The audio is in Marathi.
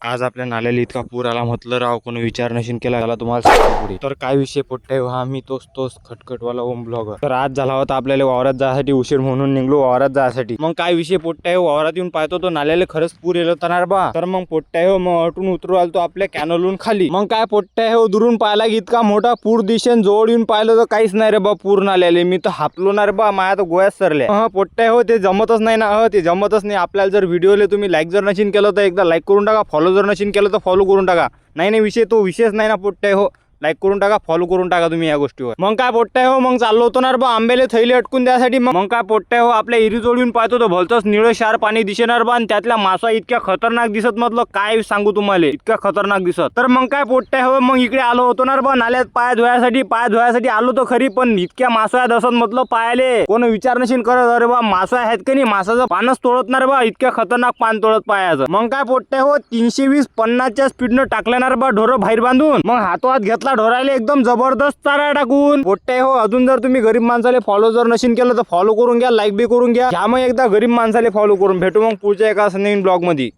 आज आपल्या नाल्याला इतका पूर आला, म्हटलं राव कोणी विचार नशीन केला त्याला तुम्हाला सांगतो पुढे. तर काय विषय पोट्टे हा मी तोच खटखटवाला ओम ब्लॉगर. तर आज झाला होता आपल्याला वावरात जायसाठी उशीर म्हणून निघलो वावरात जायसाठी. मग काय विषय पोट्टे वावरात येऊन पाहतो तो नाल्याला खरंच पूर येलो होता बा. तर मग पोट्टे मग अटून उतरू आलतो आपल्या कॅनलून खाली. मग काय पोट्टे दुरून पाहिला की इतका मोठा पूर दिशेन जवळ येऊन पाहिलं तर काहीच नाही रे बा पूर नाल्याले. मी तर हापलो ना रे बा, माया तर गोळ्यात सरल्या. पोट्टे ते जमतच नाही ना, ते जमतच नाही आपल्याला. जर व्हिडिओला तुम्ही लाईक जर नशीन केलं तर एकदा लाईक करून टाका, फॉलो जर नशीन केलं तर फॉलो करून टाका. नाही विषय तो विषयच नाही ना पोट्टे लाईक करून टाका, फॉलो करून टाका तुम्ही या गोष्टीवर. मग काय पोट्टे मग चाललो होतो ना बा आंब्याले थैली अटकून द्यासाठी. मग काय पोट्टे आपल्या इरी जोडून पाहतो तो भलतंच निळं शार पाणी दिसेणार बा, आणि त्यातल्या मासा इतक्या खतरनाक दिसत, म्हटलं काय सांगू तुम्हाला, इतक्या खतरनाक दिसत. तर मग काय पोट्टे मग इकडे आलो होतो ना बा नाल्यात पाय धुवायसाठी आलो तो खरी, पण इतक्या मासा असत म्हटलं पायाले कोण विचार नशीन करत. अरे बा मासा आहेत का नाही, मासाचं पानच तोडत बा, इतक्या खतरनाक पान तोडत पायाचं. मग काय पोट्टे 320-50च्या स्पीडनं टाकल्याणार बा ढोरं बाहेर बांधून. मग हातोहात घेतला ढोरायला एकदम जबरदस्त चारा टाकून. पोट्टे अजून जर तुम्ही गरीब माणसाले फॉलो जर नशीन केलं तर फॉलो करून घ्या, लाईक बी करून घ्या. मग एकदा गरीब माणसाले फॉलो करून भेटू मग पुढच्या एका नवीन ब्लॉग मध्ये.